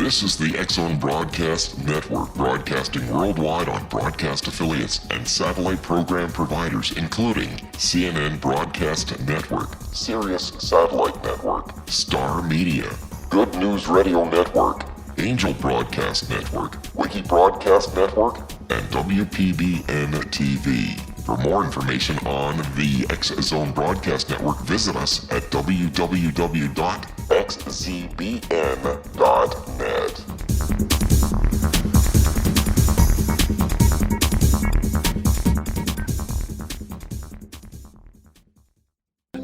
This is the X Zone Broadcast Network, broadcasting worldwide on broadcast affiliates and satellite program providers, including CNN Broadcast Network, Sirius Satellite Network, Star Media, Good News Radio Network, Angel Broadcast Network, Wiki Broadcast Network, and WPBN TV. For more information on the X Zone Broadcast Network, visit us at www.xzbn.net.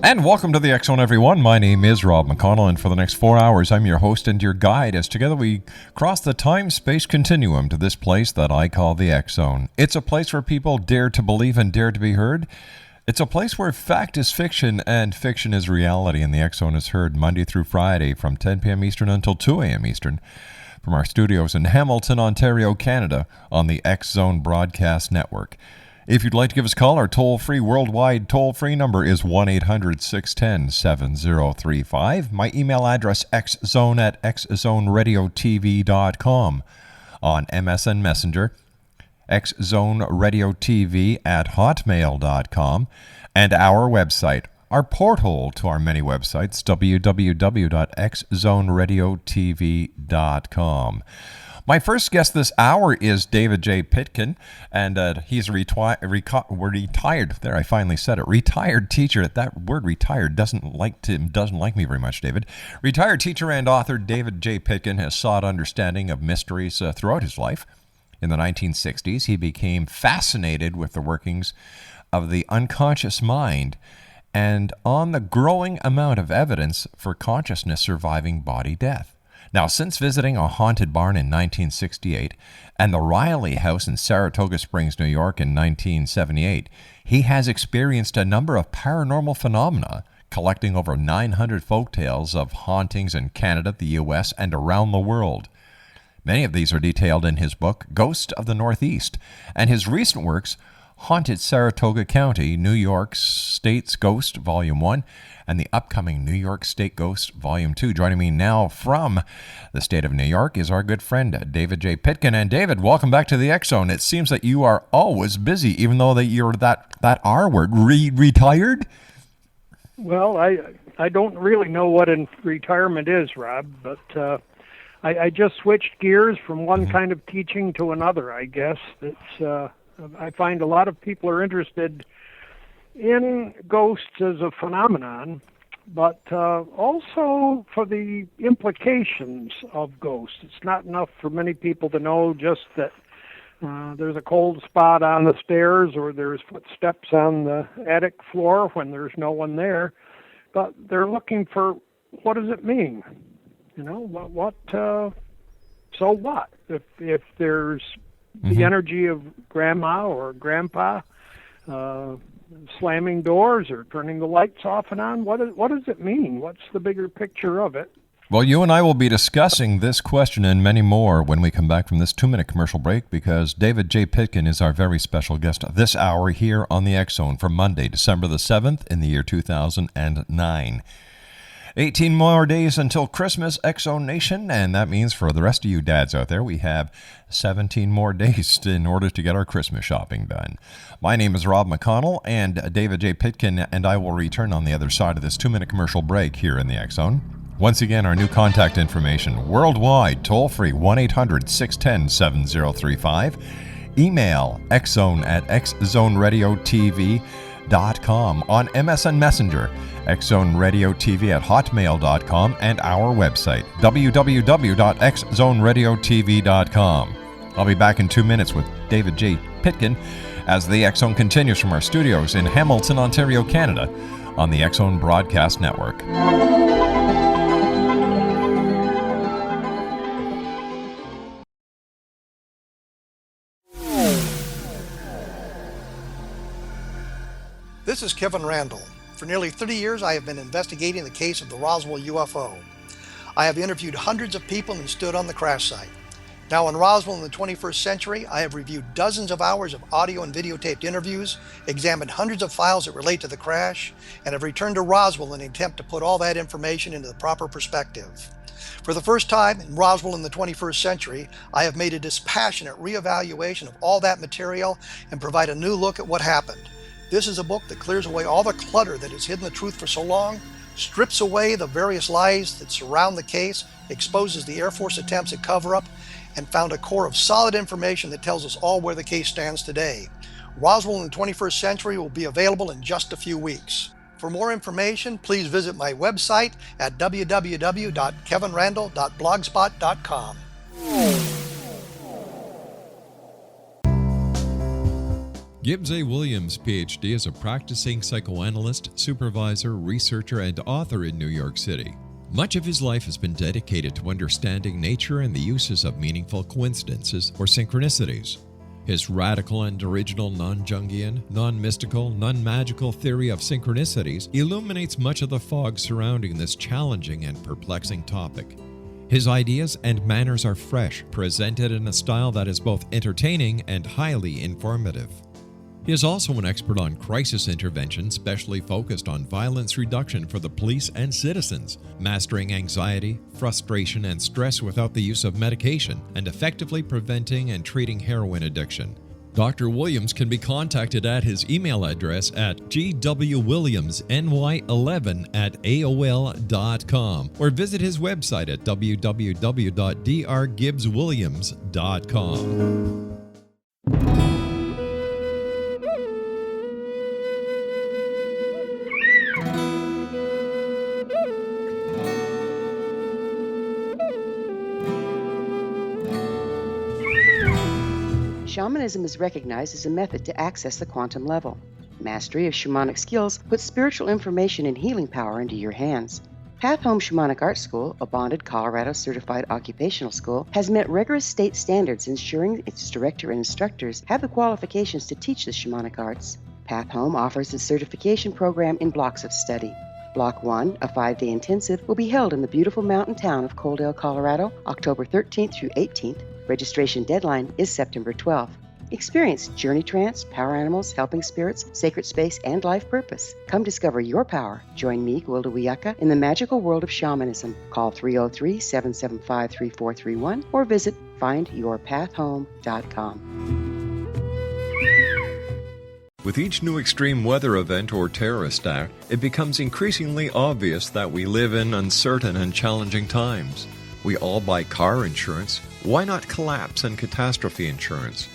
And welcome to the X Zone, everyone. My name is Rob McConnell, and for the next 4 hours, I'm your host and your guide as together we cross the time-space continuum to this place that I call the X Zone. It's a place where people dare to believe and dare to be heard. It's a place where fact is fiction and fiction is reality, and the X Zone is heard Monday through Friday from 10 p.m. Eastern until 2 a.m. Eastern from our studios in Hamilton, Ontario, Canada on the X Zone Broadcast Network. If you'd like to give us a call, our toll-free worldwide toll-free number is 1-800-610-7035. My email address, xzone@xzoneradiotv.com. On MSN Messenger, xzoneradiotv@hotmail.com. And our website, our porthole to our many websites, www.xzoneradiotv.com. My first guest this hour is David J. Pitkin, and he's retired. There, I finally said it. Retired teacher. That word "retired" doesn't like me very much, David. Retired teacher and author David J. Pitkin has sought understanding of mysteries throughout his life. In the 1960s, he became fascinated with the workings of the unconscious mind and on the growing amount of evidence for consciousness surviving body death. Now, since visiting a haunted barn in 1968 and the Riley House in Saratoga Springs, New York in 1978, he has experienced a number of paranormal phenomena, collecting over 900 folktales of hauntings in Canada, the U.S., and around the world. Many of these are detailed in his book, Ghost of the Northeast, and his recent works, Haunted Saratoga County, New York State's Ghost, Volume 1, and the upcoming New York State Ghost, Volume 2. Joining me now from the state of New York is our good friend, David J. Pitkin. And David, welcome back to the X Zone. It seems that you are always busy, even though that you're that R word, retired? Well, I don't really know what retirement is, Rob, but I just switched gears from one kind of teaching to another, I guess. I find a lot of people are interested in ghosts as a phenomenon, but also for the implications of ghosts. It's not enough for many people to know just that there's a cold spot on the stairs or there's footsteps on the attic floor when there's no one there, but they're looking for, what does it mean? You know, so what? If there's the energy of grandma or grandpa slamming doors or turning the lights off and on, what does it mean? What's the bigger picture of it? Well, you and I will be discussing this question and many more when we come back from this 2-minute commercial break, because David J. Pitkin is our very special guest this hour here on the X Zone for Monday, December the 7th in the year 2009. 18 more days until Christmas, X Zone Nation, and that means for the rest of you dads out there, we have 17 more days in order to get our Christmas shopping done. My name is Rob McConnell, and David J. Pitkin and I will return on the other side of this 2-minute commercial break here in the X Zone. Once again, our new contact information, worldwide, toll-free, 1-800-610-7035. Email xzone@xzoneradiotv.com, on MSN Messenger, xzoneradiotv@hotmail.com, and our website, www.xzoneradiotv.com. I'll be back in 2 minutes with David J. Pitkin as the X Zone continues from our studios in Hamilton, Ontario, Canada, on the X Zone Broadcast Network. This is Kevin Randall. For nearly 30 years, I have been investigating the case of the Roswell UFO. I have interviewed hundreds of people and stood on the crash site. Now in Roswell in the 21st Century, I have reviewed dozens of hours of audio and videotaped interviews, examined hundreds of files that relate to the crash, and have returned to Roswell in an attempt to put all that information into the proper perspective. For the first time in Roswell in the 21st Century, I have made a dispassionate reevaluation of all that material and provide a new look at what happened. This is a book that clears away all the clutter that has hidden the truth for so long, strips away the various lies that surround the case, exposes the Air Force attempts at cover-up, and found a core of solid information that tells us all where the case stands today. Roswell in the 21st Century will be available in just a few weeks. For more information, please visit my website at www.kevinrandall.blogspot.com. Gibbs A. Williams, Ph.D., is a practicing psychoanalyst, supervisor, researcher, and author in New York City. Much of his life has been dedicated to understanding nature and the uses of meaningful coincidences or synchronicities. His radical and original non-Jungian, non-mystical, non-magical theory of synchronicities illuminates much of the fog surrounding this challenging and perplexing topic. His ideas and manners are fresh, presented in a style that is both entertaining and highly informative. He is also an expert on crisis intervention, specially focused on violence reduction for the police and citizens, mastering anxiety, frustration, and stress without the use of medication, and effectively preventing and treating heroin addiction. Dr. Williams can be contacted at his email address at gwwilliamsny11@aol.com or visit his website at www.drgibbswilliams.com. Shamanism is recognized as a method to access the quantum level. Mastery of shamanic skills puts spiritual information and healing power into your hands. Path Home Shamanic Art School, a bonded Colorado certified occupational school, has met rigorous state standards, ensuring its director and instructors have the qualifications to teach the shamanic arts. Path Home offers a certification program in blocks of study. Block 1, a 5-day intensive, will be held in the beautiful mountain town of Coaldale, Colorado, October 13th through 18th. Registration deadline is September 12th. Experience journey trance, power animals, helping spirits, sacred space, and life purpose. Come discover your power. Join me, Gwilda Wiyaka, in the magical world of shamanism. Call 303-775-3431 or visit findyourpathhome.com. With each new extreme weather event or terrorist act, it becomes increasingly obvious that we live in uncertain and challenging times. We all buy car insurance. Why not collapse and catastrophe insurance?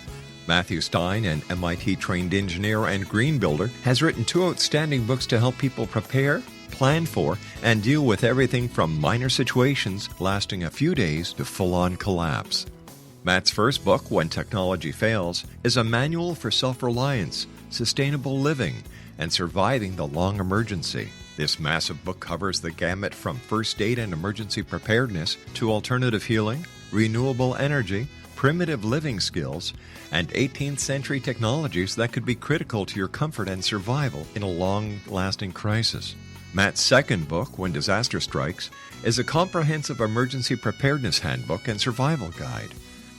Matthew Stein, an MIT-trained engineer and green builder, has written 2 outstanding books to help people prepare, plan for, and deal with everything from minor situations lasting a few days to full-on collapse. Matt's first book, When Technology Fails, is a manual for self-reliance, sustainable living, and surviving the long emergency. This massive book covers the gamut from first aid and emergency preparedness to alternative healing, renewable energy, primitive living skills, and 18th century technologies that could be critical to your comfort and survival in a long-lasting crisis. Matt's second book, When Disaster Strikes, is a comprehensive emergency preparedness handbook and survival guide.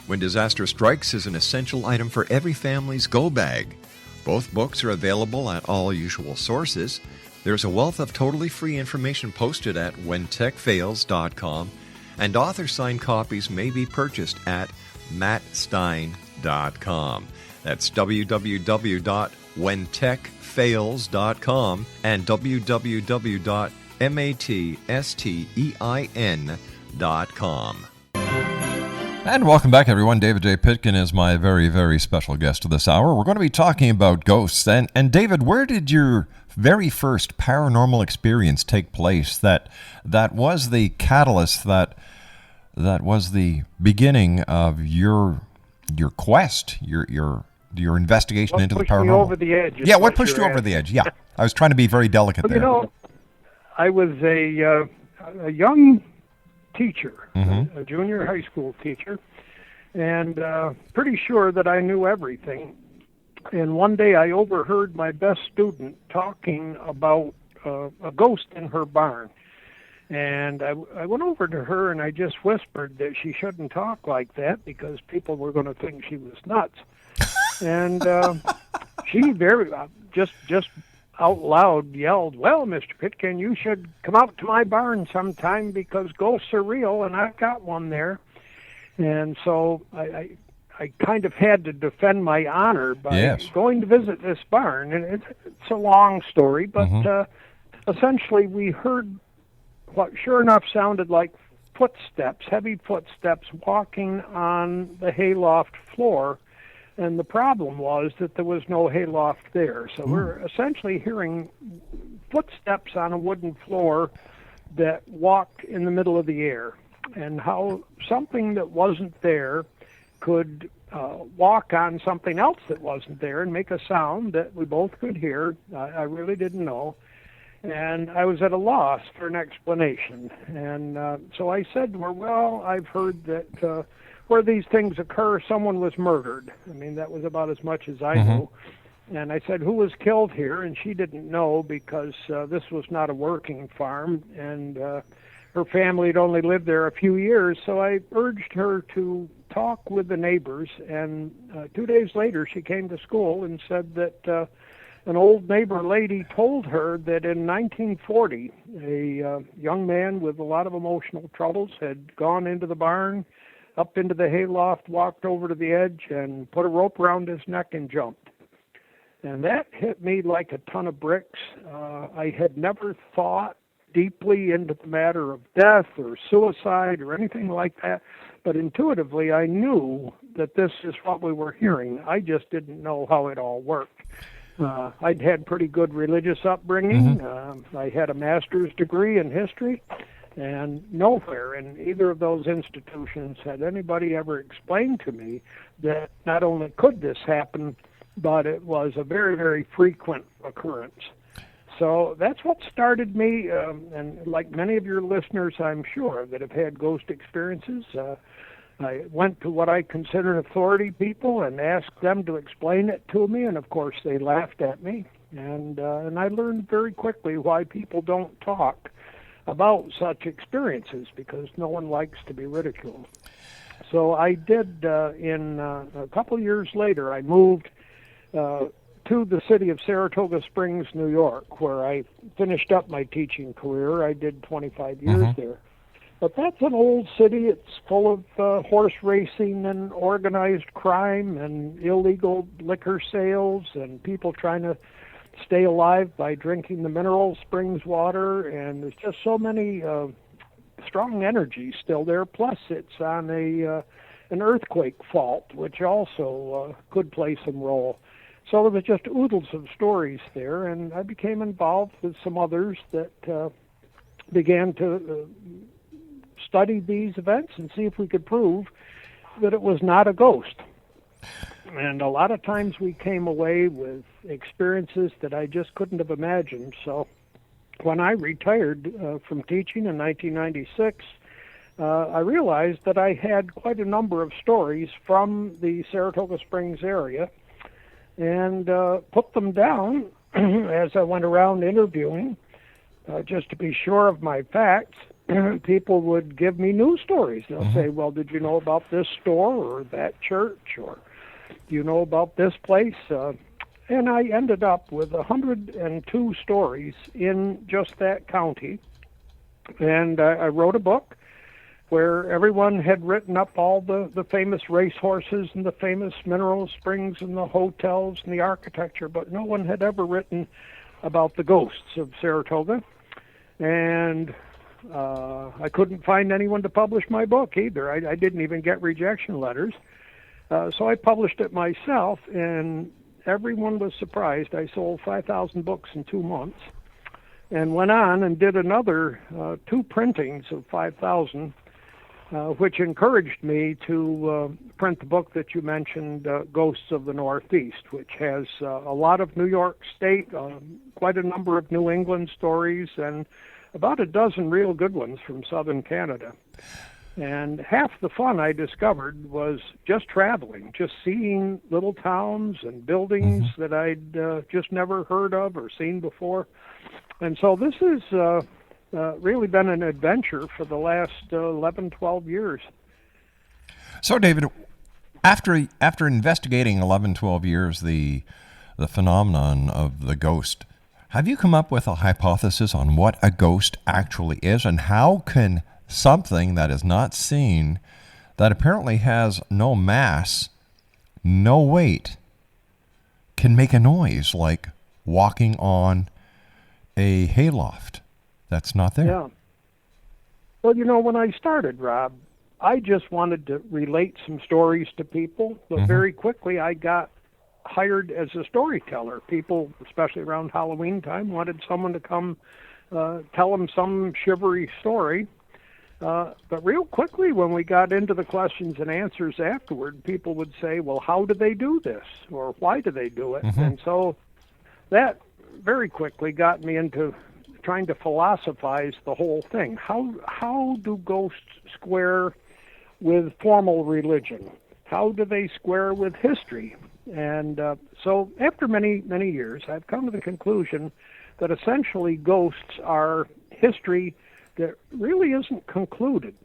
When Disaster Strikes is an essential item for every family's go bag. Both books are available at all usual sources. There's a wealth of totally free information posted at whentechfails.com, and author-signed copies may be purchased at mattstein.com. That's www.whentechfails.com and www.mattstein.com. And welcome back, everyone. David J. Pitkin is my very, very special guest this hour. We're going to be talking about ghosts. And David, where did your very first paranormal experience take place that was the catalyst, that was the beginning of your quest, your investigation into the paranormal? What pushed me over the edge? Yeah, what pushed you over the edge? Yeah, I was trying to be very delicate there. You know, I was a young teacher, a junior high school teacher, and pretty sure that I knew everything. And one day I overheard my best student talking about a ghost in her barn. And I went over to her and I just whispered that she shouldn't talk like that because people were going to think she was nuts. And she very just out loud yelled, "Well, Mr. Pitkin, you should come out to my barn sometime because ghosts are real, and I've got one there." And so I kind of had to defend my honor by going to visit this barn. And it's a long story, but essentially we heard what sure enough sounded like footsteps, heavy footsteps walking on the hayloft floor. And the problem was that there was no hayloft there. So we're essentially hearing footsteps on a wooden floor that walked in the middle of the air. And how something that wasn't there could walk on something else that wasn't there and make a sound that we both could hear, I really didn't know. And I was at a loss for an explanation. And so I said to her, "Well, I've heard that where these things occur, someone was murdered." I mean, that was about as much as I knew. And I said, "Who was killed here?" And she didn't know because this was not a working farm, and her family had only lived there a few years. So I urged her to talk with the neighbors, and 2 days later she came to school and said that an old neighbor lady told her that in 1940 a young man with a lot of emotional troubles had gone into the barn, up into the hayloft, walked over to the edge, and put a rope around his neck and jumped. And that hit me like a ton of bricks. I had never thought deeply into the matter of death or suicide or anything like that, but intuitively I knew that this is what we were hearing. I just didn't know how it all worked. I'd had pretty good religious upbringing. I had a master's degree in history, and nowhere in either of those institutions had anybody ever explained to me that not only could this happen, but it was a very, very frequent occurrence. So that's what started me, and like many of your listeners, I'm sure, that have had ghost experiences, I went to what I considered authority people and asked them to explain it to me, and of course they laughed at me. And I learned very quickly why people don't talk about such experiences, because no one likes to be ridiculed. So I did, in a couple years later, I moved to the city of Saratoga Springs, New York, where I finished up my teaching career. I did 25 years there. But that's an old city. It's full of horse racing and organized crime and illegal liquor sales and people trying to stay alive by drinking the mineral springs water. And there's just so many strong energies still there. Plus, it's on an earthquake fault, which also could play some role. So there was just oodles of stories there, and I became involved with some others that began to study these events and see if we could prove that it was not a ghost. And a lot of times we came away with experiences that I just couldn't have imagined. So when I retired from teaching in 1996, I realized that I had quite a number of stories from the Saratoga Springs area, and put them down as I went around interviewing, just to be sure of my facts. People would give me news stories. They'll say, "Well, did you know about this store or that church, or do you know about this place?" And I ended up with 102 stories in just that county. And I wrote a book where everyone had written up all the famous racehorses and the famous mineral springs and the hotels and the architecture, but no one had ever written about the ghosts of Saratoga. And I couldn't find anyone to publish my book either. I didn't even get rejection letters. So I published it myself, and everyone was surprised. I sold 5,000 books in 2 months, and went on and did another 2 printings of 5,000, which encouraged me to print the book that you mentioned, Ghosts of the Northeast, which has a lot of New York State, quite a number of New England stories, and about a dozen real good ones from southern Canada. And half the fun I discovered was just traveling, just seeing little towns and buildings that I'd just never heard of or seen before. And so this is really been an adventure for the last 11, 12 years. So, David, after investigating 11, 12 years the phenomenon of the ghost, have you come up with a hypothesis on what a ghost actually is, and how can something that is not seen, that apparently has no mass, no weight, can make a noise like walking on a hayloft that's not there? Yeah. Well, when I started, Rob, I just wanted to relate some stories to people, but very quickly I got hired as a storyteller. People, especially around Halloween time, wanted someone to come tell them some shivery story. But real quickly, when we got into the questions and answers afterward, people would say, well, how do they do this? Or why do they do it? And so that very quickly got me into trying to philosophize the whole thing. How do ghosts square with formal religion? How do they square with history? And so after many, many years, I've come to the conclusion that essentially ghosts are history that really isn't concluded.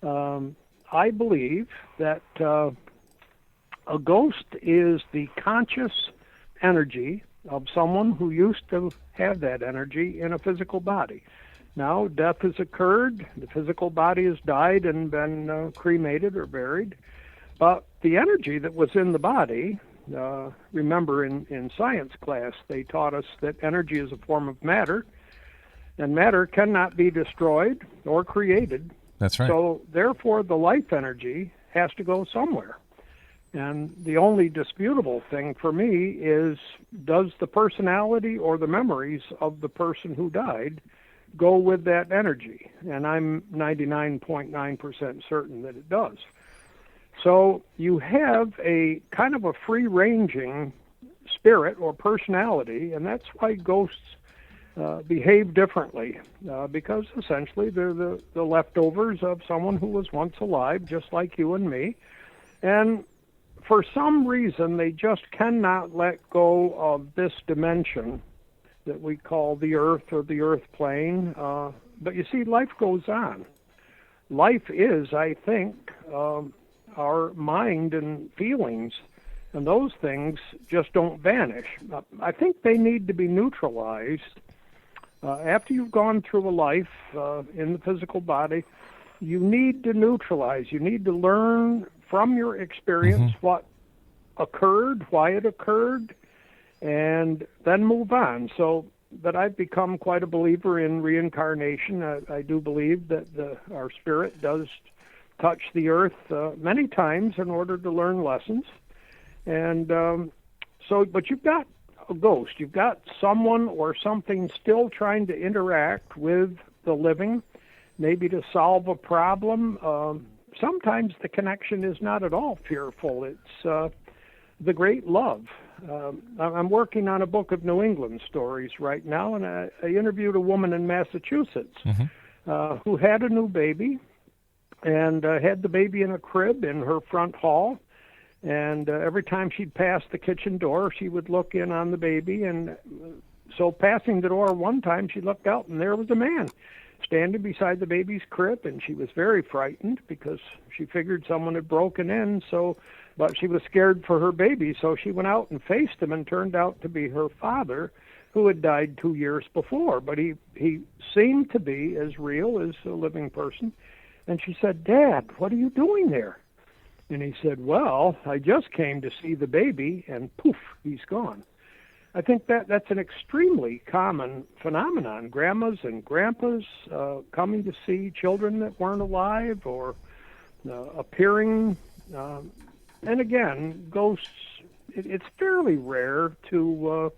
I believe that a ghost is the conscious energy of someone who used to have that energy in a physical body. Now, death has occurred, the physical body has died and been cremated or buried, but the energy that was in the body, remember in science class, they taught us that energy is a form of matter, and matter cannot be destroyed or created. That's right. So, therefore, the life energy has to go somewhere. And the only disputable thing for me is, does the personality or the memories of the person who died go with that energy? And I'm 99.9% certain that it does. So you have a kind of a free-ranging spirit or personality, and that's why ghosts behave differently, because essentially they're the leftovers of someone who was once alive, just like you and me. And for some reason, they just cannot let go of this dimension that we call the earth or the earth plane. But you see, life goes on. Life is, I think, our mind and feelings, and those things just don't vanish. I think they need to be neutralized. After you've gone through a life in the physical body, you need to neutralize. You need to learn from your experience what occurred, why it occurred, and then move on. So that I've become quite a believer in reincarnation. I do believe that our spirit does touch the earth many times in order to learn lessons. And but you've got a ghost. You've got someone or something still trying to interact with the living, maybe to solve a problem. Sometimes the connection is not at all fearful. It's the great love. I'm working on a book of New England stories right now, and I interviewed a woman in Massachusetts who had a new baby and had the baby in a crib in her front hall. And every time she'd pass the kitchen door, she would look in on the baby. And so passing the door one time, she looked out, and there was a man standing beside the baby's crib, and she was very frightened because she figured someone had broken in. But she was scared for her baby, so she went out and faced him, and turned out to be her father, who had died 2 years before. But he seemed to be as real as a living person. And she said, "Dad, what are you doing there?" And he said, "Well, I just came to see the baby," and poof, he's gone. I think that's an extremely common phenomenon. Grandmas and grandpas coming to see children that weren't alive, or appearing. And again, ghosts, it's fairly rare to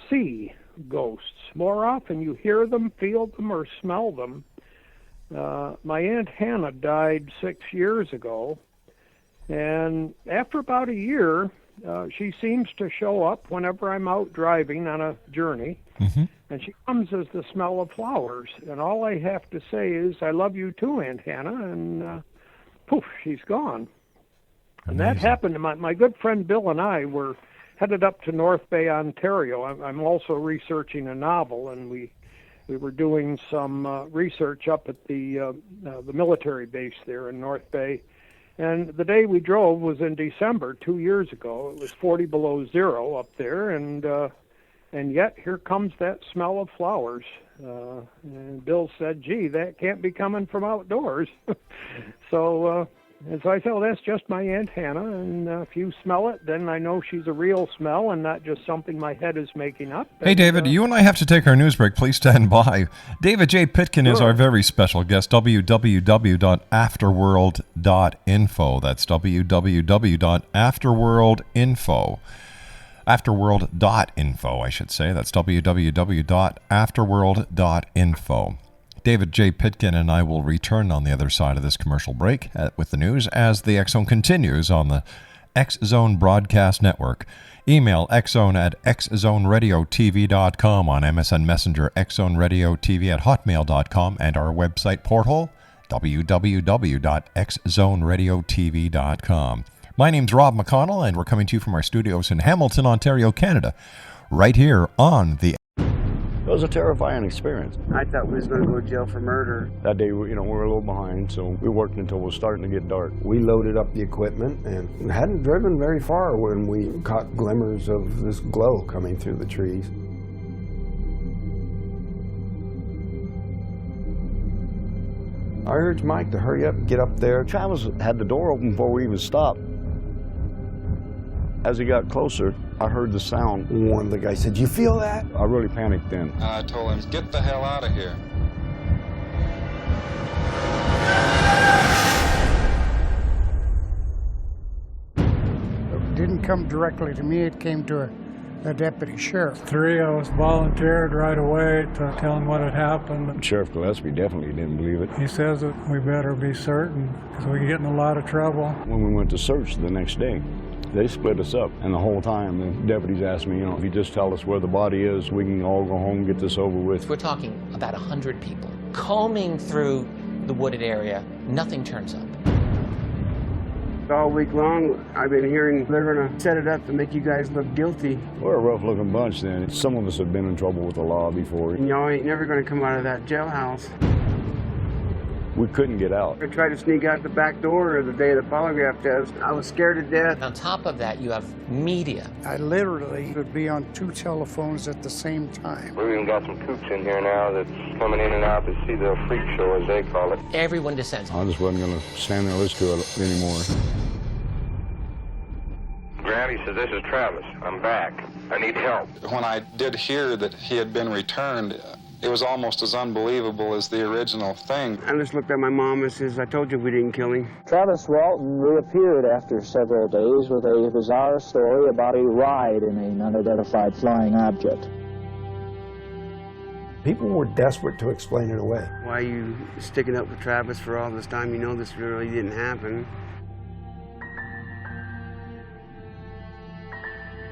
see ghosts. More often you hear them, feel them, or smell them. My Aunt Hannah died 6 years ago, and after about a year, she seems to show up whenever I'm out driving on a journey, and she comes as the smell of flowers. And all I have to say is, "I love you too, Aunt Hannah," and poof, she's gone. And that happened to my good friend Bill and I were headed up to North Bay, Ontario. I'm also researching a novel, and we We were doing some research up at the military base there in North Bay. And the day we drove was in December 2 years ago. It was 40 below zero up there, and yet here comes that smell of flowers. And Bill said, "Gee, that can't be coming from outdoors." So I said, "Well, that's just my Aunt Hannah, and if you smell it, then I know she's a real smell and not just something my head is making up." Hey, David, you and I have to take our news break. Please stand by. David J. Pitkin is our very special guest, www.afterworld.info. That's www.afterworldinfo. Afterworld.info, I should say. That's www.afterworld.info. David J. Pitkin and I will return on the other side of this commercial break with the news as the X Zone continues on the X Zone Broadcast Network. Email xzone at xzoneradiotv.com, on MSN Messenger, xzoneradiotv@hotmail.com, and our website portal, www.xzoneradiotv.com. My name's Rob McConnell, and we're coming to you from our studios in Hamilton, Ontario, Canada, right here on the... It was a terrifying experience. I thought we was going to go to jail for murder. That day, we were a little behind, so we worked until it was starting to get dark. We loaded up the equipment and hadn't driven very far when we caught glimmers of this glow coming through the trees. I urged Mike to hurry up and get up there. Travis had the door open before we even stopped. As he got closer, I heard the sound. One of the guys said, "You feel that?" I really panicked then. I told him, "Get the hell out of here." It didn't come directly to me, it came to a deputy sheriff. Three of us volunteered right away to tell him what had happened. Sheriff Gillespie definitely didn't believe it. He says that we better be certain because we get in a lot of trouble. When we went to search the next day, they split us up, and the whole time the deputies asked me, if you just tell us where the body is, we can all go home and get this over with. We're talking about 100 people combing through the wooded area. Nothing turns up. All week long, I've been hearing they're going to set it up to make you guys look guilty. We're a rough-looking bunch then. Some of us have been in trouble with the law before. And y'all ain't never going to come out of that jailhouse. We couldn't get out. I tried to sneak out the back door the day of the polygraph test. I was scared to death. And on top of that, you have media. I literally would be on two telephones at the same time. We've even got some coops in here now that's coming in and out to see the freak show, as they call it. Everyone descends. I just wasn't going to stand there and listen to it anymore. Granny says, "This is Travis. I'm back. I need help." When I did hear that he had been returned, it was almost as unbelievable as the original thing. I just looked at my mom and says, "I told you we didn't kill him." Travis Walton reappeared after several days with a bizarre story about a ride in an unidentified flying object. People were desperate to explain it away. Why are you sticking up with Travis for all this time? You know this really didn't happen.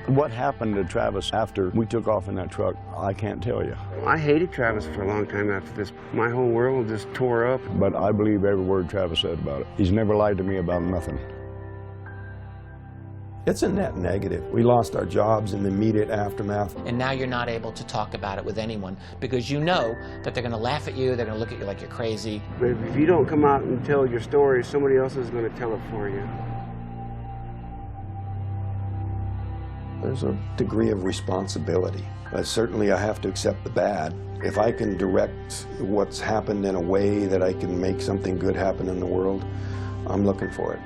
What happened to Travis after we took off in that truck, I can't tell you. I hated Travis for a long time after this. My whole world just tore up. But I believe every word Travis said about it. He's never lied to me about nothing. It's a net negative. We lost our jobs in the immediate aftermath. And now you're not able to talk about it with anyone because you know that they're going to laugh at you, they're going to look at you like you're crazy. But if you don't come out and tell your story, somebody else is going to tell it for you. There's a degree of responsibility. Certainly I have to accept the bad. If I can direct what's happened in a way that I can make something good happen in the world, I'm looking for it.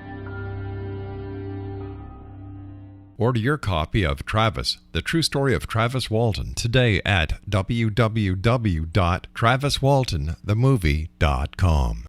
Order your copy of Travis, The True Story of Travis Walton, today at www.traviswaltonthemovie.com.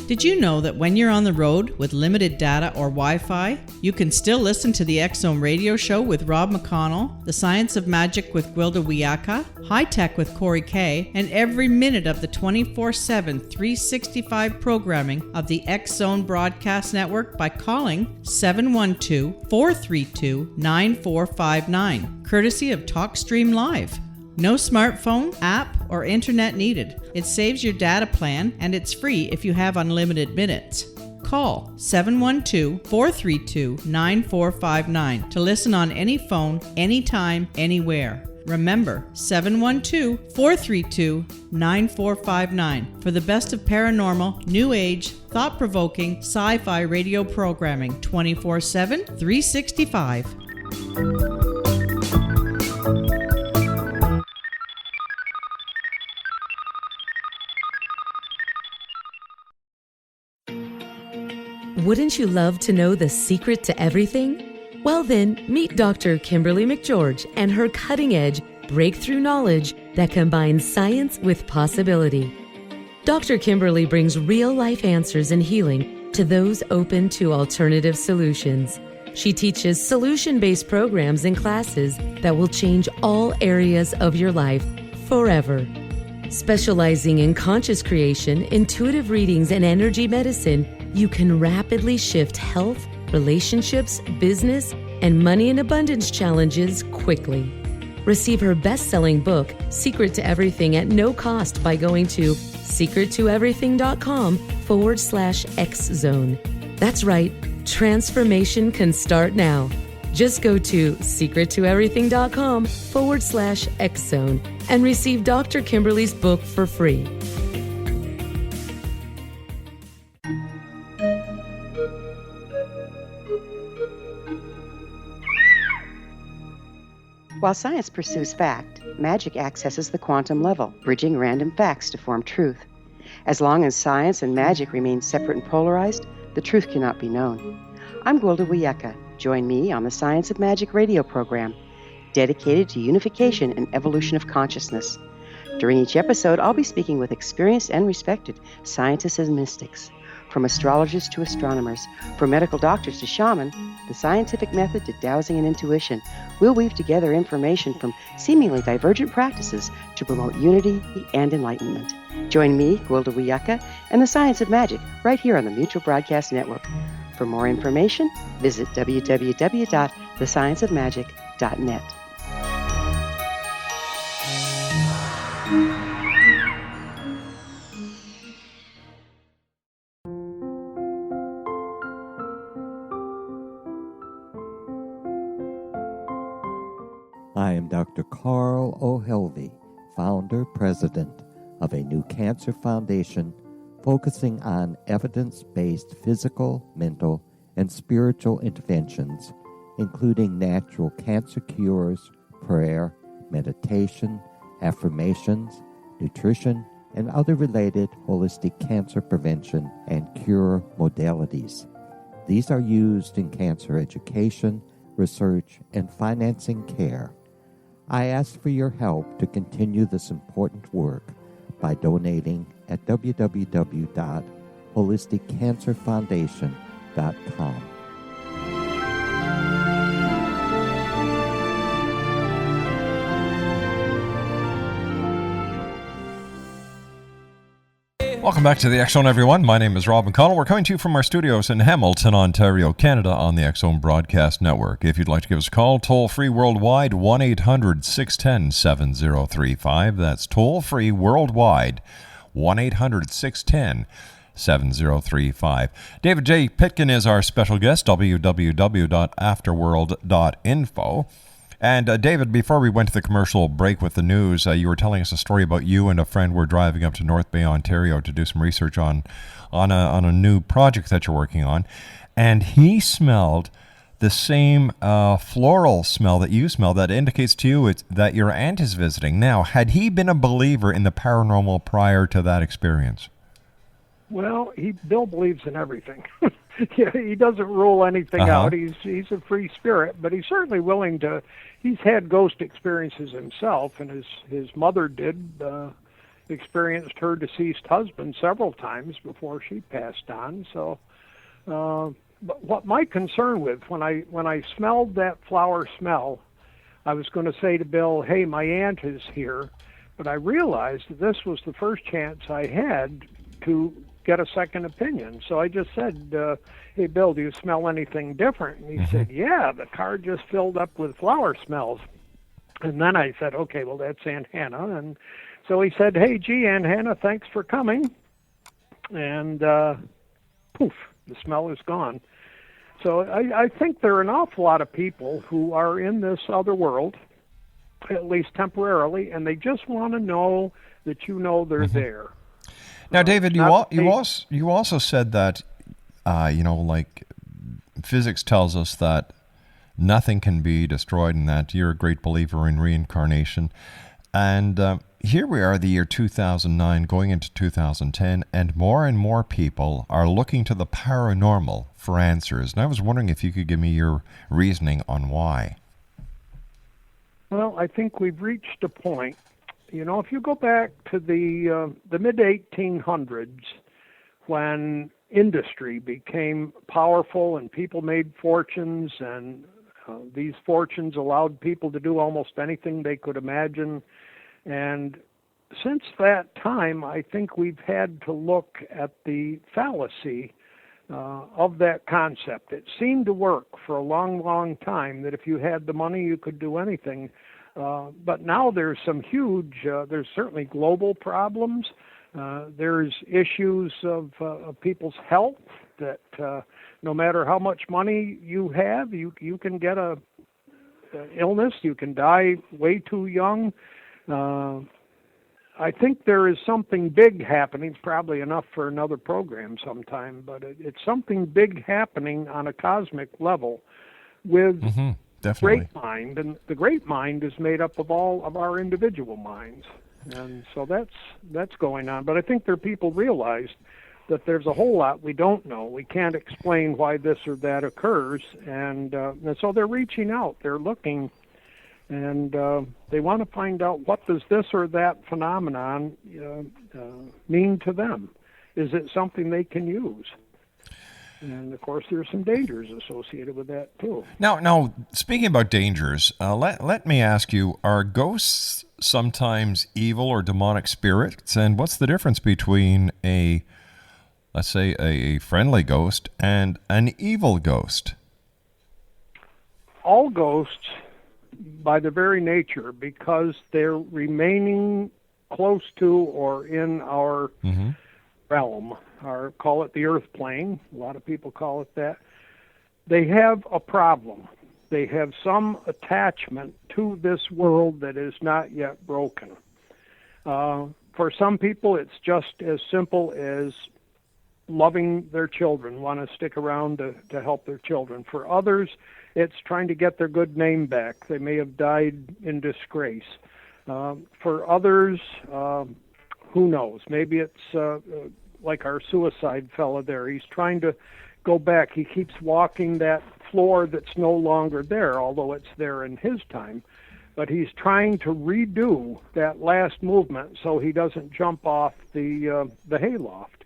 Did you know that when you're on the road with limited data or Wi-Fi, you can still listen to the X Zone radio show with Rob McConnell, The Science of Magic with Gwilda Wiyaka, High Tech with Corey Kay, and every minute of the 24/7, 365 programming of the X Zone Broadcast Network by calling 712-432-9459, courtesy of TalkStream Live. No smartphone, app, or internet needed. It saves your data plan, and it's free if you have unlimited minutes. call 712-432-9459 to listen on any phone, anytime, anywhere. Remember, 712-432-9459 for the best of paranormal, new age, thought-provoking, sci-fi radio programming 24/7, 365. Wouldn't you love to know the secret to everything? Well then, meet Dr. Kimberly McGeorge and her cutting-edge, breakthrough knowledge that combines science with possibility. Dr. Kimberly brings real-life answers and healing to those open to alternative solutions. She teaches solution-based programs and classes that will change all areas of your life forever. Specializing in conscious creation, intuitive readings, and energy medicine, you can rapidly shift health, relationships, business, and money and abundance challenges quickly. Receive her best-selling book, Secret to Everything, at no cost by going to secrettoeverything.com/X-Zone. That's right, transformation can start now. Just go to secrettoeverything.com/X-Zone and receive Dr. Kimberly's book for free. While science pursues fact, magic accesses the quantum level, bridging random facts to form truth. As long as science and magic remain separate and polarized, the truth cannot be known. I'm Gwilda Wiyaka. Join me on the Science of Magic radio program, dedicated to unification and evolution of consciousness. During each episode, I'll be speaking with experienced and respected scientists and mystics. From astrologers to astronomers, from medical doctors to shaman, the scientific method to dowsing and intuition, we'll weave together information from seemingly divergent practices to promote unity and enlightenment. Join me, Gwilda Wiyaka, and the Science of Magic right here on the Mutual Broadcast Network. For more information, visit www.thescienceofmagic.net. I am Dr. Carl O'Helvey, founder, president of a new cancer foundation focusing on evidence-based physical, mental, and spiritual interventions, including natural cancer cures, prayer, meditation, affirmations, nutrition, and other related holistic cancer prevention and cure modalities. These are used in cancer education, research, and financing care. I ask for your help to continue this important work by donating at www.holisticcancerfoundation.com. Welcome back to the X Zone, everyone. My name is Rob McConnell. We're coming to you from our studios in Hamilton, Ontario, Canada, on the X Zone Broadcast Network. If you'd like to give us a call, toll-free worldwide, 1-800-610-7035. That's toll-free worldwide, 1-800-610-7035. David J. Pitkin is our special guest, www.afterworld.info. And David, before we went to the commercial break with the news, you were telling us a story about you and a friend were driving up to North Bay, Ontario to do some research on a new project that you're working on. And he smelled the same floral smell that you smell that indicates to you that your aunt is visiting. Now, had he been a believer in the paranormal prior to that experience? Well, Bill believes in everything. Yeah, he doesn't rule anything out. He's a free spirit, but he's certainly willing to. He's had ghost experiences himself, and his mother did experienced her deceased husband several times before she passed on. So, but what my concern with when I smelled that flower smell, I was going to say to Bill, "Hey, my aunt is here," but I realized that this was the first chance I had to get a second opinion. So I just said, "Hey, Bill, do you smell anything different?" And he said, "Yeah, the car just filled up with flower smells." And then I said, "Okay, well, that's Aunt Hannah." And so he said, "Hey, gee, Aunt Hannah, thanks for coming." And poof, The smell is gone. So I think there are an awful lot of people who are in this other world, at least temporarily, and they just want to know that you know they're there. Now, David, you also said that, like physics tells us that nothing can be destroyed and that you're a great believer in reincarnation. And here we are, the year 2009, going into 2010, and more people are looking to the paranormal for answers. And I was wondering if you could give me your reasoning on why. Well, I think we've reached a point. If you go back to the mid-1800s, when industry became powerful and people made fortunes, and these fortunes allowed people to do almost anything they could imagine. And since that time, I think we've had to look at the fallacy of that concept. It seemed to work for a long, long time that if you had the money, you could do anything. But now there's some huge, there's certainly global problems. There's issues of people's health that no matter how much money you have, you can get a illness. You can die way too young. I think there is something big happening, probably enough for another program sometime, but it's something big happening on a cosmic level with great mind, and the great mind is made up of all of our individual minds. And so that's going on. But I think there are people realize that there's a whole lot we don't know. We can't explain why this or that occurs, and so they're reaching out. They're looking, and they want to find out, what does this or that phenomenon mean to them? Is it something they can use? And, of course, there's some dangers associated with that, too. Now, speaking about dangers, let me ask you, are ghosts sometimes evil or demonic spirits? And what's the difference between let's say, a friendly ghost and an evil ghost? All ghosts, by their very nature, because they're remaining close to or in our realm, or call it the earth plane, a lot of people call it that, they have a problem. They have some attachment to this world that is not yet broken. For some people, it's just as simple as loving their children, want to stick around to help their children. For others, it's trying to get their good name back. They may have died in disgrace. For others, who knows? Maybe it's like our suicide fella there. He's trying to go back. He keeps walking that floor that's no longer there, although it's there in his time. But he's trying to redo that last movement so he doesn't jump off the hayloft.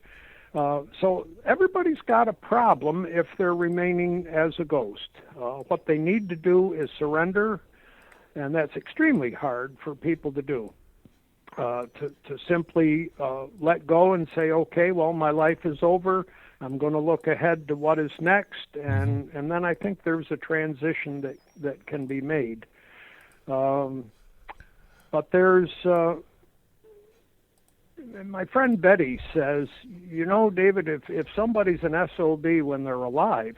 So everybody's got a problem if they're remaining as a ghost. What they need to do is surrender, and that's extremely hard for people to do. To simply let go and say, okay, well, my life is over. I'm going to look ahead to what is next, and then I think there's a transition that can be made. But there's... my friend Betty says, David, if somebody's an SOB when they're alive,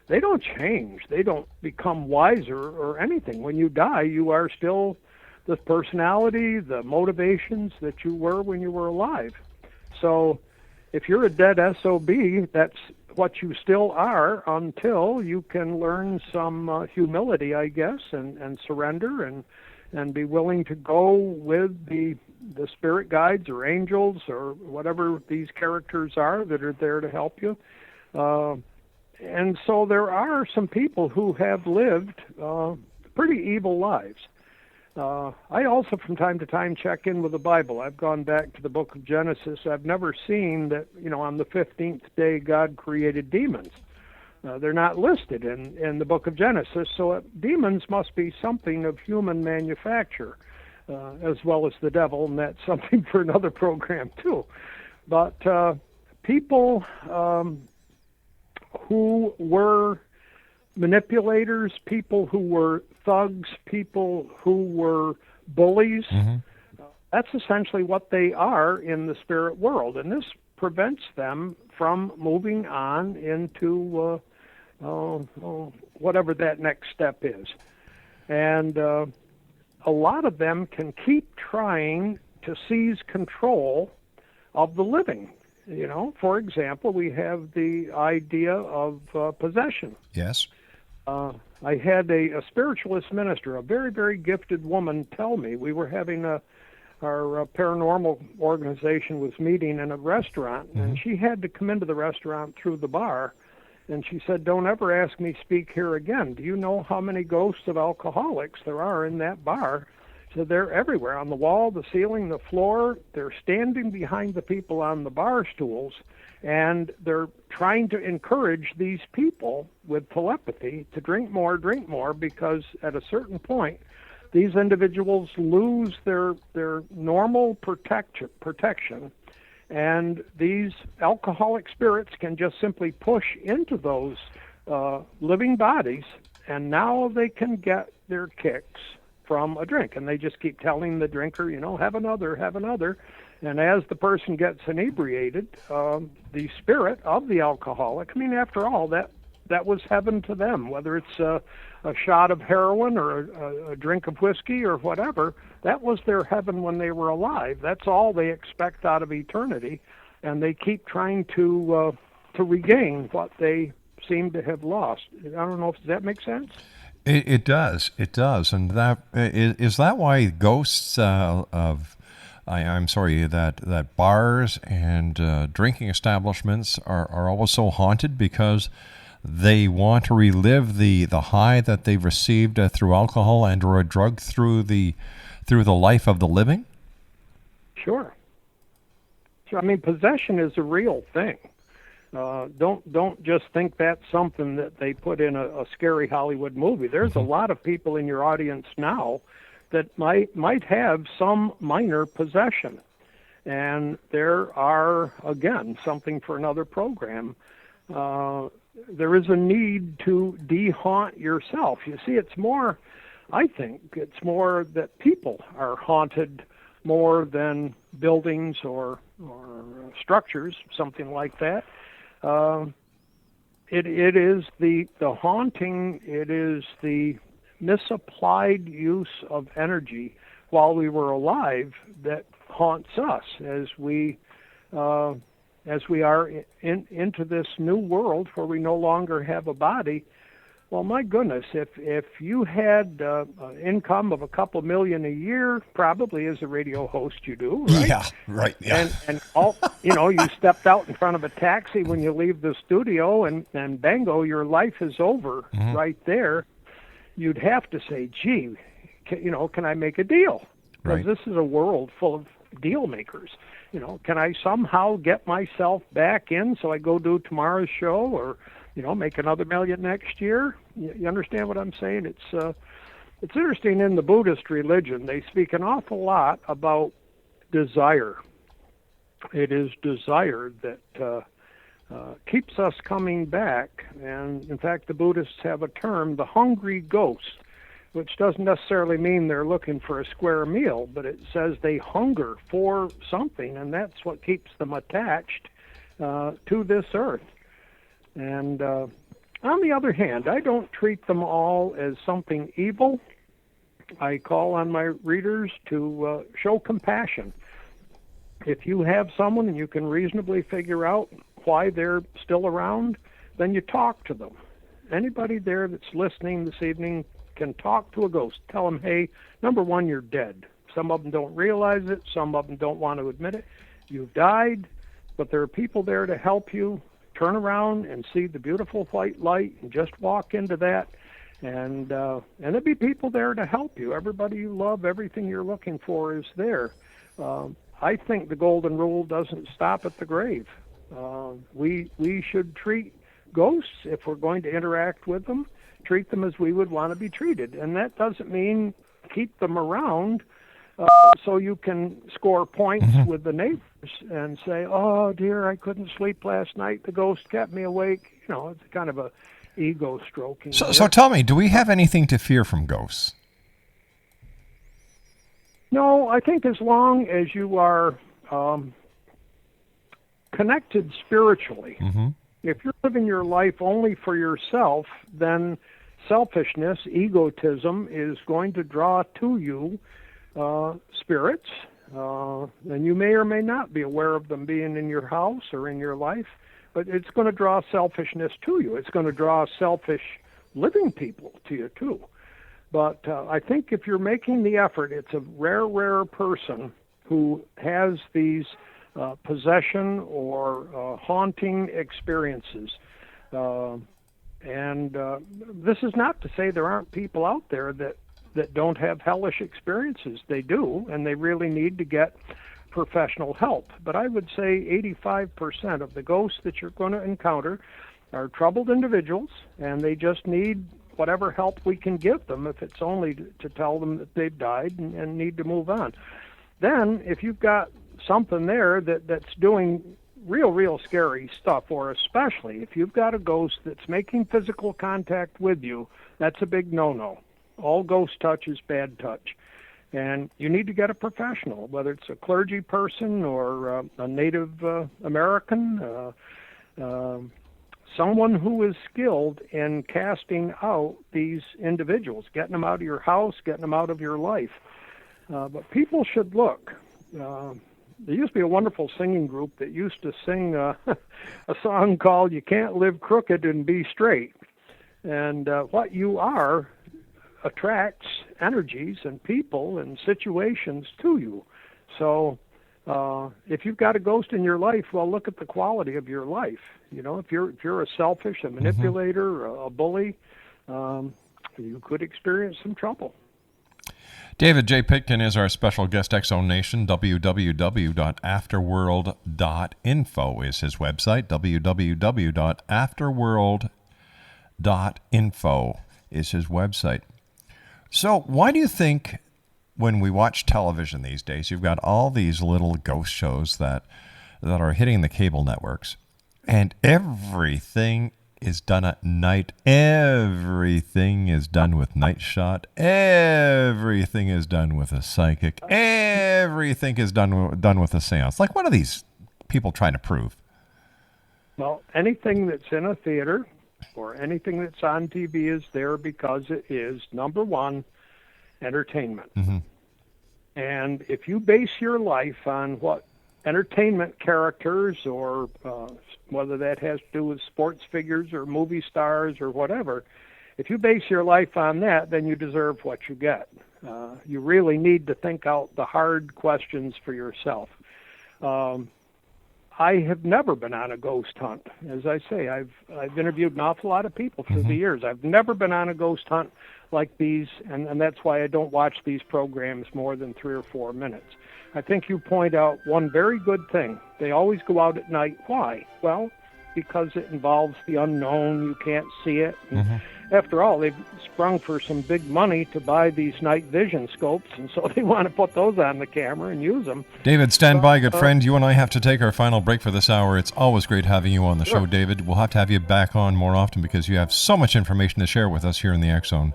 they don't change. They don't become wiser or anything. When you die, you are still the personality, the motivations that you were when you were alive. So if you're a dead SOB, that's what you still are until you can learn some humility, I guess, and surrender and be willing to go with the spirit guides or angels or whatever these characters are that are there to help you. And so there are some people who have lived pretty evil lives. I also from time to time check in with the Bible. I've gone back to the book of Genesis. I've never seen that, on the 15th day God created demons. They're not listed in the book of Genesis, so demons must be something of human manufacture, as well as the devil, and that's something for another program too. But people who were manipulators, people who were thugs, people who were bullies, that's essentially what they are in the spirit world, and this prevents them from moving on into whatever that next step is. And a lot of them can keep trying to seize control of the living. You know, for example, we have the idea of possession. Yes. I had a spiritualist minister, a very, very gifted woman, tell me, we were having our paranormal organization was meeting in a restaurant, and she had to come into the restaurant through the bar, and she said, "Don't ever ask me speak here again. Do you know how many ghosts of alcoholics there are in that bar?" So they're everywhere, on the wall, the ceiling, the floor. They're standing behind the people on the bar stools, and they're trying to encourage these people with telepathy to drink more, because at a certain point, these individuals lose their normal protection, and these alcoholic spirits can just simply push into those living bodies, and now they can get their kicks from a drink, and they just keep telling the drinker, you know, have another, and as the person gets inebriated, the spirit of the alcoholic, I mean, after all, that was heaven to them, whether it's a shot of heroin or a drink of whiskey or whatever, that was their heaven when they were alive. That's all they expect out of eternity, and they keep trying to regain what they seem to have lost. I don't know, does that make sense? It does, and that is that why ghosts that bars and drinking establishments are always so haunted, because they want to relive the high that they've received through alcohol and or a drug through the life of the living? Sure. So, I mean, possession is a real thing. Don't just think that's something that they put in a scary Hollywood movie. There's a lot of people in your audience now that might have some minor possession. And there are, again, something for another program. There is a need to de-haunt yourself. You see, I think it's more that people are haunted more than buildings or structures, something like that. It is the haunting, it is the misapplied use of energy while we were alive that haunts us as we are into this new world where we no longer have a body. Well, my goodness, if you had an income of a couple million a year, probably as a radio host you do, right? Yeah, right. Yeah. And all, you stepped out in front of a taxi when you leave the studio, and bango, your life is over right there. You'd have to say, gee, can I make a deal? Because this is a world full of deal makers. Can I somehow get myself back in so I go do tomorrow's show, or make another million next year? You understand what I'm saying? It's interesting, in the Buddhist religion, they speak an awful lot about desire. It is desire that keeps us coming back. And in fact, the Buddhists have a term, the hungry ghost, which doesn't necessarily mean they're looking for a square meal, but it says they hunger for something, and that's what keeps them attached to this earth. And on the other hand, I don't treat them all as something evil. I call on my readers to show compassion. If you have someone and you can reasonably figure out why they're still around, then you talk to them. Anybody there that's listening this evening can talk to a ghost. Tell them, hey, number one, you're dead. Some of them don't realize it. Some of them don't want to admit it. You've died, but there are people there to help you. Turn around and see the beautiful white light and just walk into that. And there'll be people there to help you. Everybody you love, everything you're looking for is there. I think the golden rule doesn't stop at the grave. We should treat ghosts, if we're going to interact with them, treat them as we would want to be treated. And that doesn't mean keep them around so you can score points with the neighbors and say, oh, dear, I couldn't sleep last night. The ghost kept me awake. It's kind of a ego stroking. So tell me, do we have anything to fear from ghosts? No, I think as long as you are connected spiritually. Mm-hmm. If you're living your life only for yourself, then selfishness, egotism is going to draw to you spirits, and you may or may not be aware of them being in your house or in your life, but it's going to draw selfishness to you. It's going to draw selfish living people to you too. But I think if you're making the effort, it's a rare person who has these possession or haunting experiences. And this is not to say there aren't people out there that don't have hellish experiences. They do, and they really need to get professional help. But I would say 85% of the ghosts that you're going to encounter are troubled individuals, and they just need whatever help we can give them, if it's only to tell them that they've died and need to move on. Then, if you've got something there that's doing real scary stuff, or especially if you've got a ghost that's making physical contact with you, that's a big no-no. All ghost touch is bad touch. And you need to get a professional, whether it's a clergy person or a Native American, someone who is skilled in casting out these individuals, getting them out of your house, getting them out of your life. But people should look. There used to be a wonderful singing group that used to sing a song called "You Can't Live Crooked and Be Straight." And what you are attracts energies and people and situations to you. So if you've got a ghost in your life, well, look at the quality of your life. You know, if you're a selfish, a manipulator, a bully, you could experience some trouble. David J. Pitkin is our special guest. X-Zone Nation. www.afterworld.info is his website. www.afterworld.info is his website. So why do you think when we watch television these days, you've got all these little ghost shows that are hitting the cable networks, and everything is done at night. Everything is done with night shot. Everything is done with a psychic. Everything is done with a seance. Like, what are these people trying to prove? Well, anything that's in a theater or anything that's on TV is there because it is, number one, entertainment. Mm-hmm. And if you base your life on what entertainment characters or whether that has to do with sports figures or movie stars or whatever, if you base your life on that, then you deserve what you get. You really need to think out the hard questions for yourself. I have never been on a ghost hunt. As I say, I've interviewed an awful lot of people through the years. I've never been on a ghost hunt like these, and that's why I don't watch these programs more than 3 or 4 minutes. I think you point out one very good thing. They always go out at night. Why? Well, because it involves the unknown. You can't see it. After all, they've sprung for some big money to buy these night vision scopes, and so they want to put those on the camera and use them. David, stand by, good friend. You and I have to take our final break for this hour. It's always great having you on the show, David. We'll have to have you back on more often because you have so much information to share with us here in the X-Zone.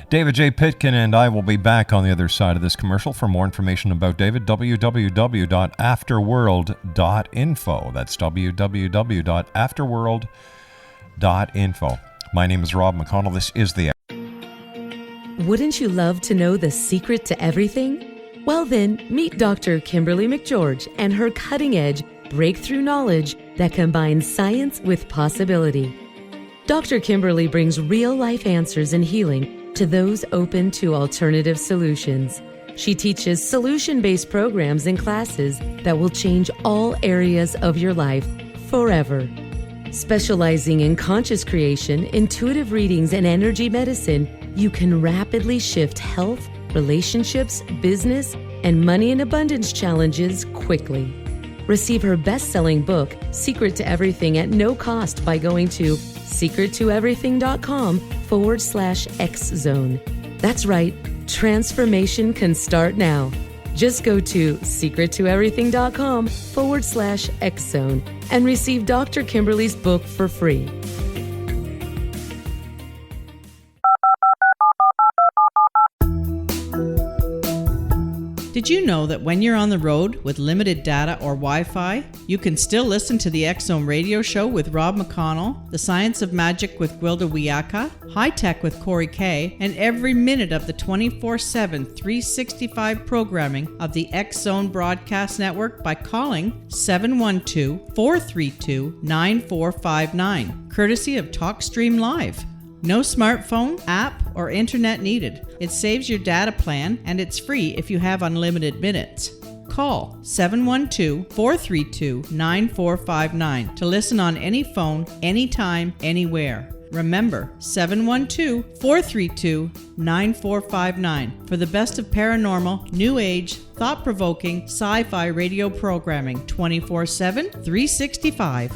David J. Pitkin and I will be back on the other side of this commercial. For more information about David, www.afterworld.info. That's www.afterworld.info. My name is Rob McConnell. This is the... Wouldn't you love to know the secret to everything? Well then, meet Dr. Kimberly McGeorge and her cutting-edge breakthrough knowledge that combines science with possibility. Dr. Kimberly brings real-life answers and healing to those open to alternative solutions. She teaches solution-based programs and classes that will change all areas of your life forever. Specializing in conscious creation, intuitive readings, and energy medicine, you can rapidly shift health, relationships, business, and money and abundance challenges quickly. Receive her best-selling book, Secret to Everything, at no cost by going to secrettoeverything.com/X-Zone. That's right, transformation can start now. Just go to secrettoeverything.com/X-Zone and receive Dr. Kimberly's book for free. Did you know that when you're on the road with limited data or Wi-Fi, you can still listen to the X-Zone radio show with Rob McConnell, The Science of Magic with Gwilda Wiyaka, High Tech with Corey Kay, and every minute of the 24/7, 365 programming of the X-Zone Broadcast Network by calling 712-432-9459, courtesy of TalkStream Live. No smartphone, app, or internet needed. It saves your data plan, and it's free if you have unlimited minutes. Call 712-432-9459 to listen on any phone, anytime, anywhere. Remember, 712-432-9459 for the best of paranormal, new age, thought-provoking, sci-fi radio programming 24/7, 365.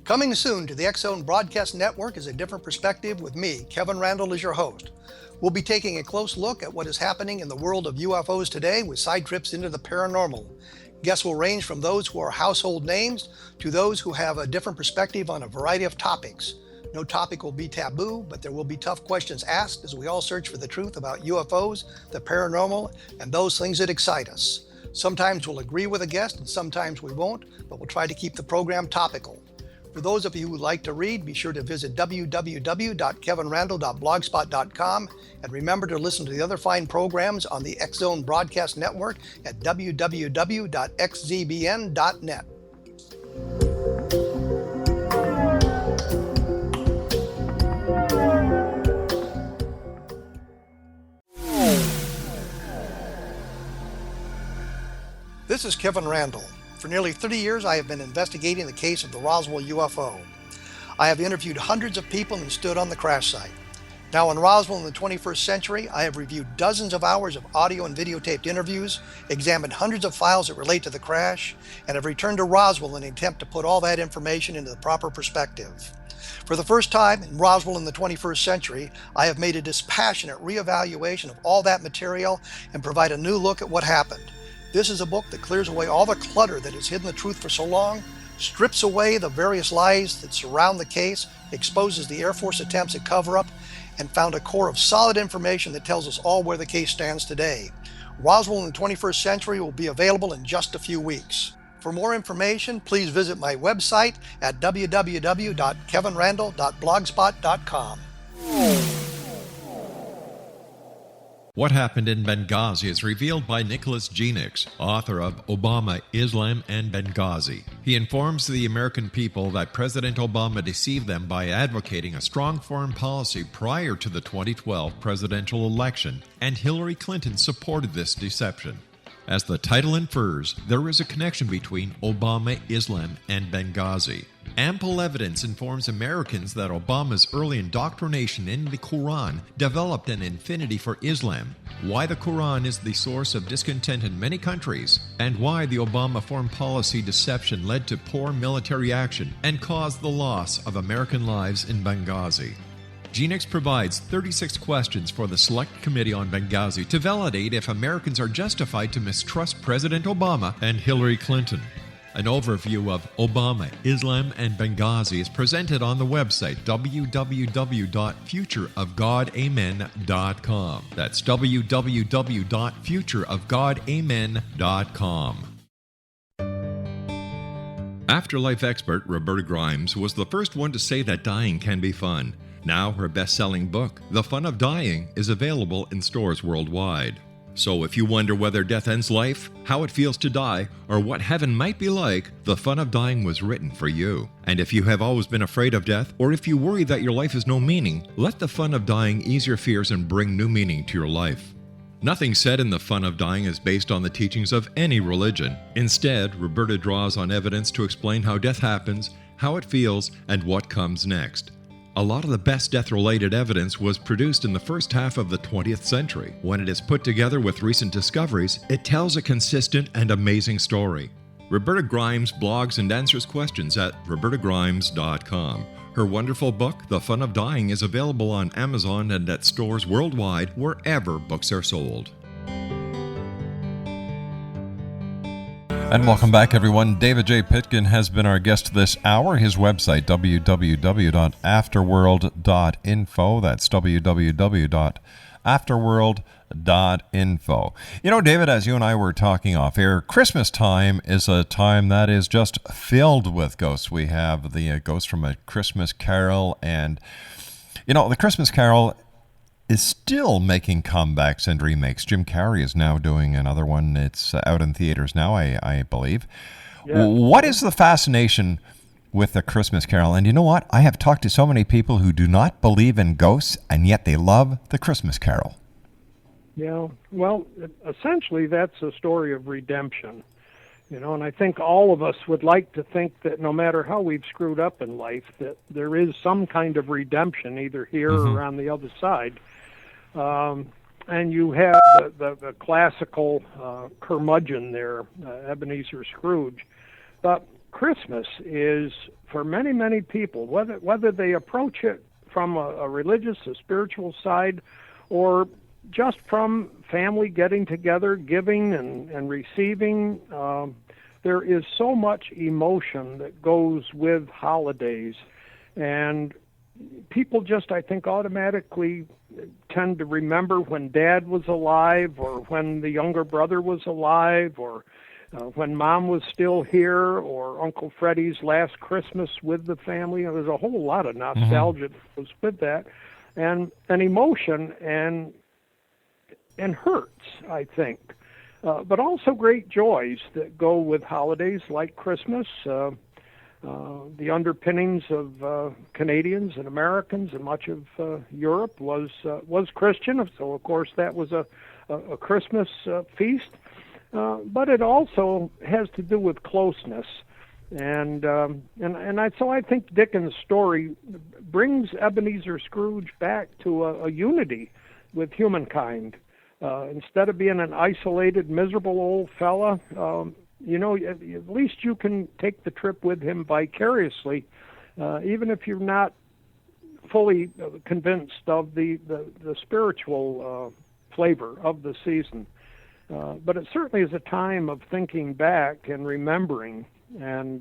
Coming soon to the X-Zone Broadcast Network is A Different Perspective with me, Kevin Randle, as your host. We'll be taking a close look at what is happening in the world of UFOs today with side trips into the paranormal. Guests will range from those who are household names to those who have a different perspective on a variety of topics. No topic will be taboo, but there will be tough questions asked as we all search for the truth about UFOs, the paranormal, and those things that excite us. Sometimes we'll agree with a guest and sometimes we won't, but we'll try to keep the program topical. For those of you who like to read, be sure to visit www.kevinrandle.blogspot.com and remember to listen to the other fine programs on the X-Zone Broadcast Network at www.xzbn.net. This is Kevin Randle. For nearly 30 years, I have been investigating the case of the Roswell UFO. I have interviewed hundreds of people and stood on the crash site. Now in Roswell in the 21st century, I have reviewed dozens of hours of audio and videotaped interviews, examined hundreds of files that relate to the crash, and have returned to Roswell in an attempt to put all that information into the proper perspective. For the first time in Roswell in the 21st century, I have made a dispassionate reevaluation of all that material and provide a new look at what happened. This is a book that clears away all the clutter that has hidden the truth for so long, strips away the various lies that surround the case, exposes the Air Force attempts at cover-up, and found a core of solid information that tells us all where the case stands today. Roswell in the 21st century will be available in just a few weeks. For more information, please visit my website at www.kevinrandle.blogspot.com. What happened in Benghazi is revealed by Nicholas Genix, author of Obama, Islam, and Benghazi. He informs the American people that President Obama deceived them by advocating a strong foreign policy prior to the 2012 presidential election, and Hillary Clinton supported this deception. As the title infers, there is a connection between Obama, Islam, and Benghazi. Ample evidence informs Americans that Obama's early indoctrination in the Quran developed an affinity for Islam, why the Quran is the source of discontent in many countries, and why the Obama foreign policy deception led to poor military action and caused the loss of American lives in Benghazi. Genix provides 36 questions for the Select Committee on Benghazi to validate if Americans are justified to mistrust President Obama and Hillary Clinton. An overview of Obama, Islam, and Benghazi is presented on the website www.futureofgodamen.com. That's www.futureofgodamen.com. Afterlife expert Roberta Grimes was the first one to say that dying can be fun. Now her best-selling book, The Fun of Dying, is available in stores worldwide. So if you wonder whether death ends life, how it feels to die, or what heaven might be like, The Fun of Dying was written for you. And if you have always been afraid of death, or if you worry that your life has no meaning, let The Fun of Dying ease your fears and bring new meaning to your life. Nothing said in The Fun of Dying is based on the teachings of any religion. Instead, Roberta draws on evidence to explain how death happens, how it feels, and what comes next. A lot of the best death-related evidence was produced in the first half of the 20th century. When it is put together with recent discoveries, it tells a consistent and amazing story. Roberta Grimes blogs and answers questions at robertagrimes.com. Her wonderful book, The Fun of Dying, is available on Amazon and at stores worldwide wherever books are sold. And welcome back, everyone. David J. Pitkin has been our guest this hour. His website, www.afterworld.info. That's www.afterworld.info. You know, David, as you and I were talking off air, Christmas time is a time that is just filled with ghosts. We have the Ghost from A Christmas Carol, and, you know, the Christmas Carol is still making comebacks and remakes. Jim Carrey is now doing another one. It's out in theaters now, I believe. Yeah. What is the fascination with the Christmas Carol? And you know what? I have talked to so many people who do not believe in ghosts, and yet they love the Christmas Carol. Yeah, well, essentially that's a story of redemption. You know, and I think all of us would like to think that no matter how we've screwed up in life, that there is some kind of redemption either here or on the other side. And you have the classical curmudgeon there, Ebenezer Scrooge. But Christmas is, for many, many people, whether they approach it from a religious, a spiritual side, or just from family getting together, giving and receiving, there is so much emotion that goes with holidays. And people just, I think, automatically tend to remember when Dad was alive, or when the younger brother was alive, or when Mom was still here, or Uncle Freddie's last Christmas with the family. There's a whole lot of nostalgia that goes with that, and emotion and hurts, I think, but also great joys that go with holidays like Christmas. The underpinnings of Canadians and Americans and much of Europe was Christian, so of course that was a Christmas feast. But it also has to do with closeness, and so I think Dickens' story brings Ebenezer Scrooge back to a unity with humankind. Instead of being an isolated, miserable old fella, you know, at least you can take the trip with him vicariously, even if you're not fully convinced of the spiritual flavor of the season. But it certainly is a time of thinking back and remembering, and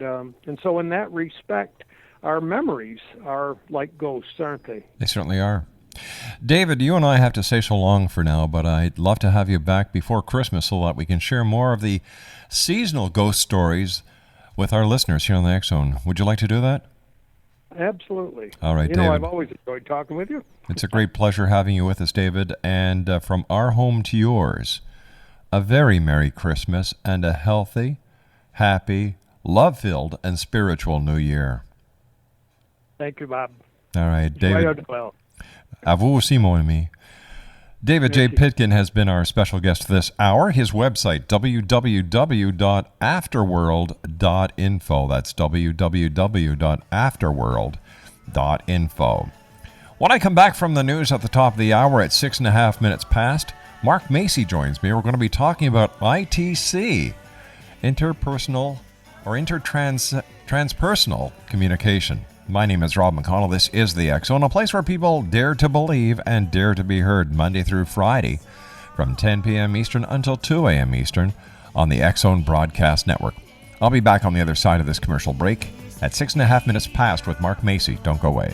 so in that respect, our memories are like ghosts, aren't they? They certainly are. David, you and I have to say so long for now, but I'd love to have you back before Christmas so that we can share more of the seasonal ghost stories with our listeners here on the X-Zone. Would you like to do that? Absolutely. All right, David. You know, I've always enjoyed talking with you. It's a great pleasure having you with us, David. And from our home to yours, a very Merry Christmas and a healthy, happy, love-filled, and spiritual New Year. Thank you, Bob. All right, David. Well. À vous aussi, mon ami. David J. Pitkin has been our special guest this hour. His website, www.afterworld.info. That's www.afterworld.info. When I come back from the news at the top of the hour at 6.5 minutes past, Mark Macy joins me. We're going to be talking about ITC, interpersonal or transpersonal communication. My name is Rob McConnell. This is the X-Zone, a place where people dare to believe and dare to be heard, Monday through Friday from 10 p.m. Eastern until 2 a.m. Eastern on the X-Zone Broadcast Network. I'll be back on the other side of this commercial break at 6.5 minutes past with Mark Macy. Don't go away.